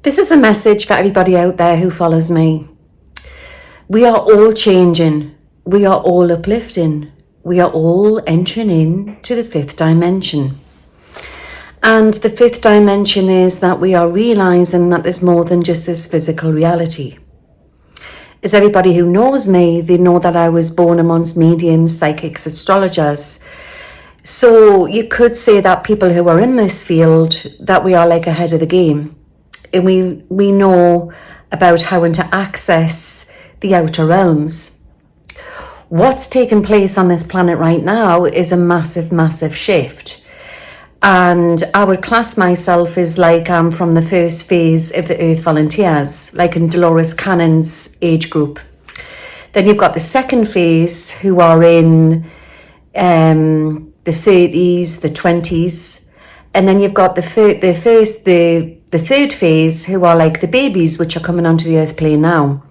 This is a message for everybody out there who follows me. We are all changing. We are all uplifting. We are all entering into the fifth dimension. And the fifth dimension is that we are realizing that there's more than just this physical reality. As everybody who knows me, they know that I was born amongst mediums, psychics, astrologers. So you could say that people who are in this field, that we are like ahead of the game. And we know about how to access the outer realms. What's taking place on this planet right now is a massive, massive shift. And I would class myself as like I'm from the first phase of the Earth Volunteers, like in Dolores Cannon's age group. Then you've got the second phase who are in the 30s, the 20s. And then you've got the third phase who are like the babies which are coming onto the earth plane now.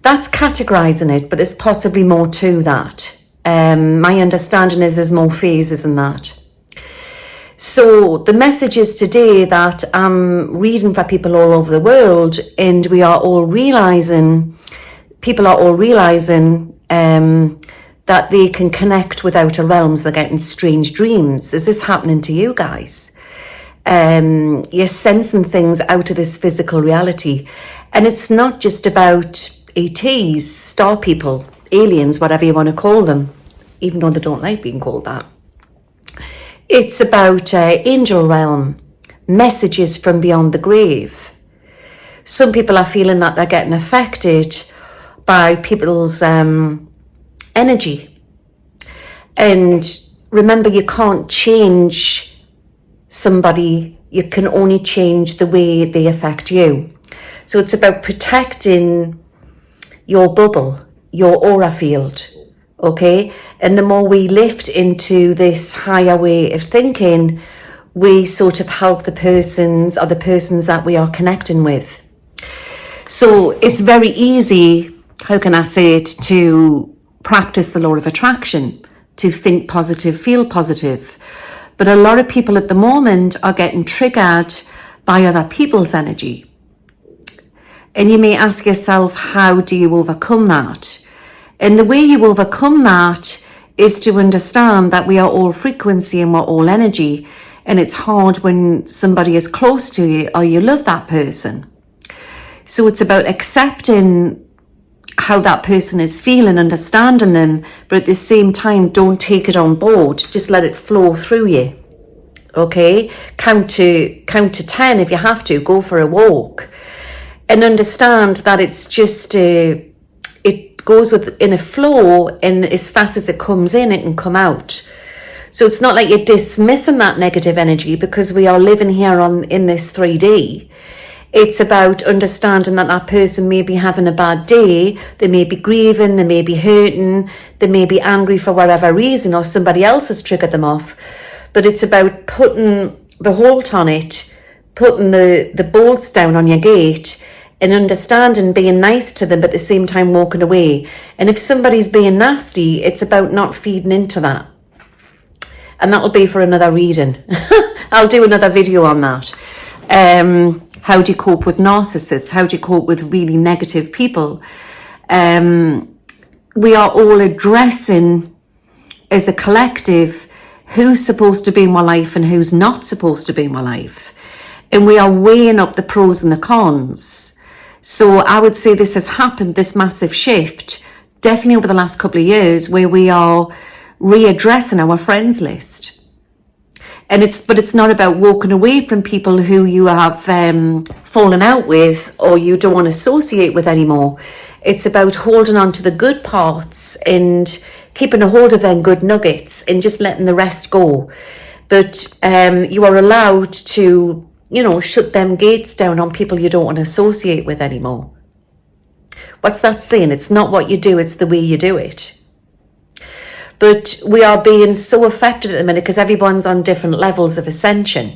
That's categorizing it, but there's possibly more to that. My understanding is there's more phases in that. So the message is today that I'm reading for people all over the world, and we are all realizing, people are all realizing that they can connect with outer realms. They're getting strange dreams. Is this happening to you guys? You're sensing things out of this physical reality. And it's not just about ETs, star people, aliens, whatever you want to call them, even though they don't like being called that. It's about angel realm, messages from beyond the grave. Some people are feeling that they're getting affected by people's energy. And remember, you can't change somebody, you can only change the way they affect you. So it's about protecting your bubble, your aura field, okay? And the more we lift into this higher way of thinking, we sort of help the persons that we are connecting with. So it's very easy, how can I say it, to practice the law of attraction, to think positive, feel positive. But a lot of people at the moment are getting triggered by other people's energy. And you may ask yourself, how do you overcome that? And the way you overcome that is to understand that we are all frequency and we're all energy. And it's hard when somebody is close to you or you love that person. So it's about accepting how that person is feeling, understanding them, but at the same time, don't take it on board. Just let it flow through you. Okay? Count to 10 if you have to. Go for a walk. And understand that it's just, it goes in a flow, and as fast as it comes in, it can come out. So it's not like you're dismissing that negative energy, because we are living here in this 3D. It's about understanding that that person may be having a bad day, they may be grieving, they may be hurting, they may be angry for whatever reason, or somebody else has triggered them off. But it's about putting the halt on it, putting the bolts down on your gate, and understanding, being nice to them, but at the same time walking away. And if somebody's being nasty, it's about not feeding into that. And that'll be for another reading. I'll do another video on that. How do you cope with narcissists? How do you cope with really negative people? We are all addressing as a collective who's supposed to be in my life and who's not supposed to be in my life. And we are weighing up the pros and the cons. So I would say this has happened, this massive shift, definitely over the last couple of years, where we are readdressing our friends list. And it's not about walking away from people who you have fallen out with or you don't want to associate with anymore. It's about holding on to the good parts and keeping a hold of them good nuggets and just letting the rest go. But you are allowed to, shut them gates down on people you don't want to associate with anymore. What's that saying? It's not what you do, it's the way you do it. But we are being so affected at the minute because everyone's on different levels of ascension.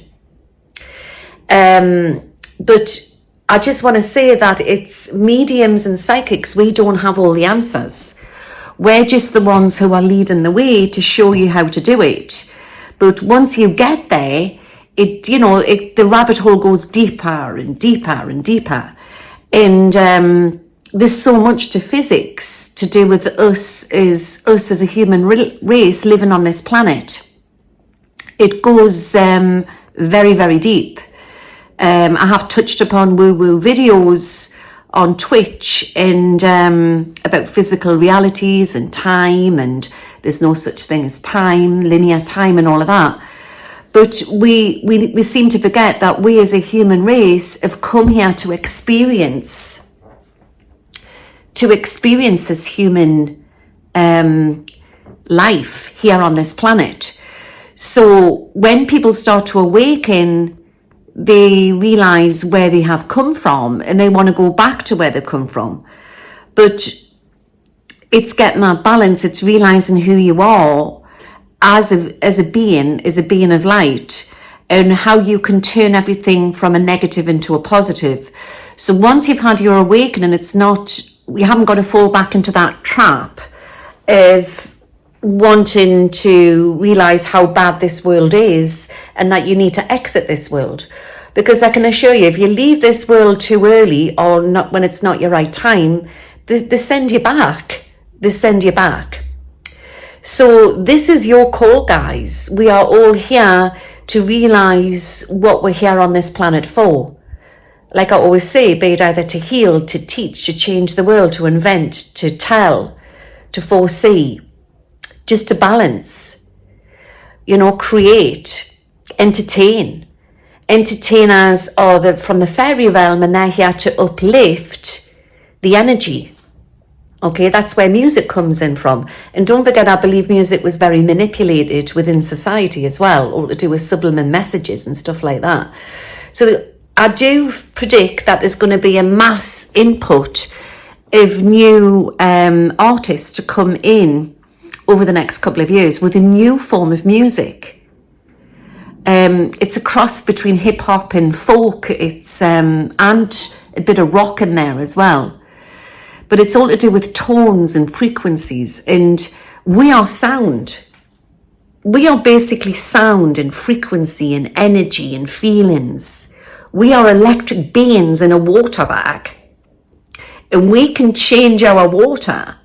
But I just want to say that it's mediums and psychics, we don't have all the answers. We're just the ones who are leading the way to show you how to do it. But once you get there, the rabbit hole goes deeper and deeper and deeper. And there's so much to physics to do with us as a human race living on this planet. It goes very, very deep. I have touched upon woo-woo videos on Twitch and about physical realities and time, and there's no such thing as time, linear time and all of that. But we seem to forget that we as a human race have come here to experience this human life here on this planet. So when people start to awaken, they realize where they have come from and they want to go back to where they've come from. But it's getting that balance. It's realizing who you are as a being of light, and how you can turn everything from a negative into a positive. So once you've had your awakening, we haven't got to fall back into that trap of wanting to realize how bad this world is and that you need to exit this world. Because I can assure you, if you leave this world too early or not when it's not your right time, they send you back. They send you back. So this is your call, guys. We are all here to realize what we're here on this planet for. Like I always say, be it either to heal, to teach, to change the world, to invent, to tell, to foresee, just to balance, create, entertain. Entertainers are from the fairy realm, and they're here to uplift the energy. Okay, that's where music comes in from. And don't forget, I believe music was very manipulated within society as well, all to do with subliminal messages and stuff like that. So I do predict that there's going to be a mass input of new artists to come in over the next couple of years with a new form of music. It's a cross between hip hop and folk. It's and a bit of rock in there as well. But it's all to do with tones and frequencies. And we are sound. We are basically sound and frequency and energy and feelings. We are electric beings in a water bag. And we can change our water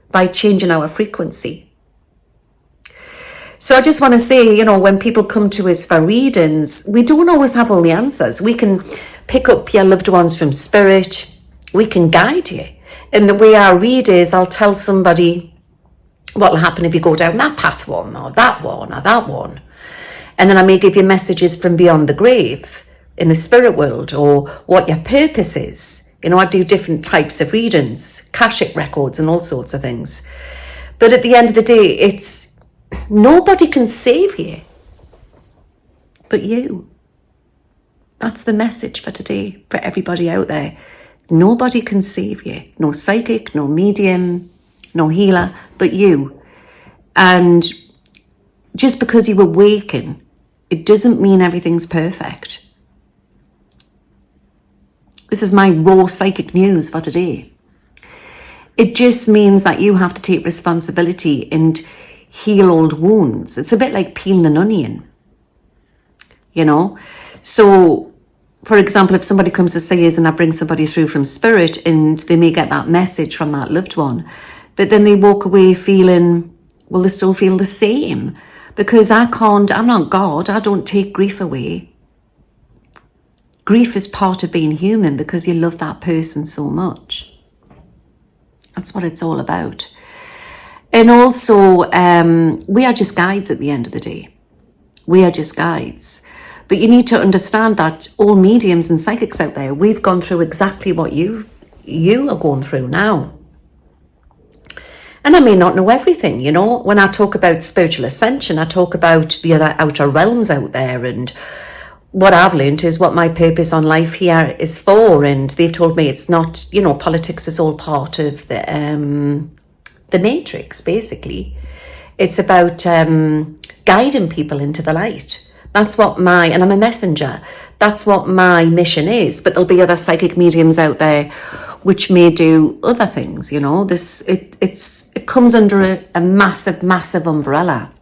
by changing our frequency. So I just want to say, when people come to us for readings, we don't always have all the answers. We can pick up your loved ones from spirit. We can guide you. And the way I read is, I'll tell somebody what will happen if you go down that path one, or that one, or that one. And then I may give you messages from beyond the grave in the spirit world, or what your purpose is. I do different types of readings, Akashic records and all sorts of things. But at the end of the day, it's nobody can save you but you. That's the message for today, for everybody out there. Nobody can save you. No psychic, no medium, no healer, but you. And just because you awaken, it doesn't mean everything's perfect. This is my raw psychic news for today. It just means that you have to take responsibility and heal old wounds. It's a bit like peeling an onion, So, for example, if somebody comes to say and I bring somebody through from spirit, and they may get that message from that loved one, but then they walk away feeling, they still feel the same, because I'm not God, I don't take grief away. Grief is part of being human because you love that person so much. That's what it's all about. And also, we are just guides at the end of the day. We are just guides. But you need to understand that all mediums and psychics out there, we've gone through exactly what you are going through now. And I may not know everything, When I talk about spiritual ascension, I talk about the other outer realms out there, and what I've learned is what my purpose on life here is for. And they've told me it's not, politics is all part of the matrix, basically. It's about guiding people into the light. That's what and I'm a messenger. That's what my mission is. But there'll be other psychic mediums out there which may do other things, it comes under a massive, massive umbrella.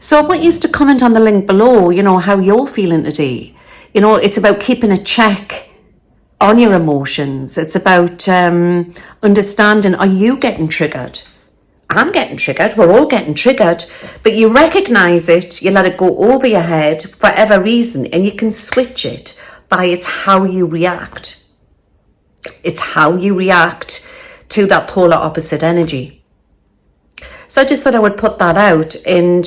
So I want you to comment on the link below, you know, how you're feeling today. You know, it's about keeping a check on your emotions. It's about understanding, are you getting triggered? I'm getting triggered. We're all getting triggered. But you recognize it, you let it go over your head for whatever reason, and you can switch it by it's how you react. It's how you react to that polar opposite energy. So I just thought I would put that out, and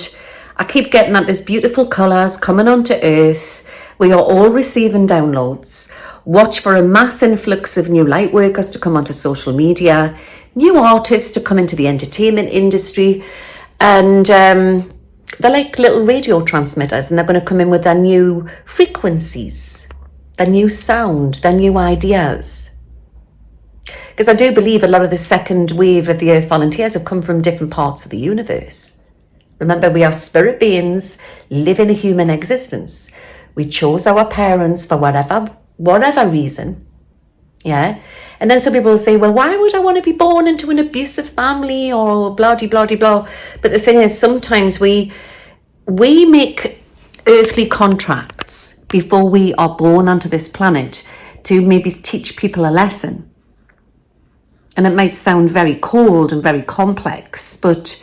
I keep getting at this beautiful colours coming onto Earth. We are all receiving downloads. Watch for a mass influx of new light workers to come onto social media, new artists to come into the entertainment industry, and they're like little radio transmitters, and they're going to come in with their new frequencies, their new sound, their new ideas. Because I do believe a lot of the second wave of the Earth Volunteers have come from different parts of the universe. Remember, we are spirit beings living a human existence. We chose our parents for whatever reason. Yeah. And then some people will say, well, why would I want to be born into an abusive family or blah, blah, blah, blah. But the thing is, sometimes we make earthly contracts before we are born onto this planet to maybe teach people a lesson. And it might sound very cold and very complex, but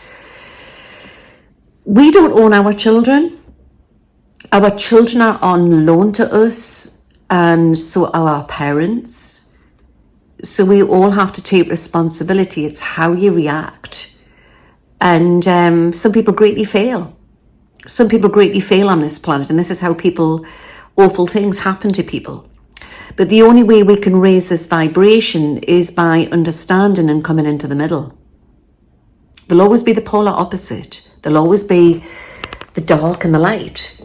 we don't own our children. Our children are on loan to us, and so are our parents. So we all have to take responsibility. It's how you react. And some people greatly fail. Some people greatly fail on this planet, and this is how awful things happen to people. But the only way we can raise this vibration is by understanding and coming into the middle. There'll always be the polar opposite. There'll always be the dark and the light.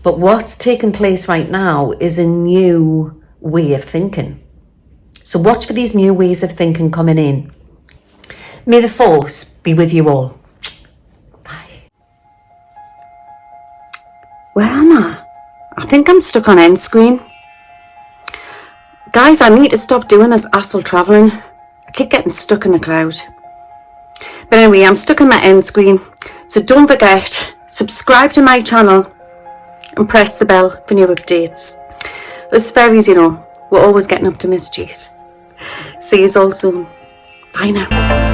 But what's taking place right now is a new way of thinking. So watch for these new ways of thinking coming in. May the force be with you all. Bye. Where am I? I think I'm stuck on end screen. Guys, I need to stop doing this astral travelling. I keep getting stuck in the cloud. But anyway, I'm stuck on my end screen. So don't forget, subscribe to my channel and press the bell for new updates. Us fairies, you know, we're always getting up to mischief. See you all soon. Bye now.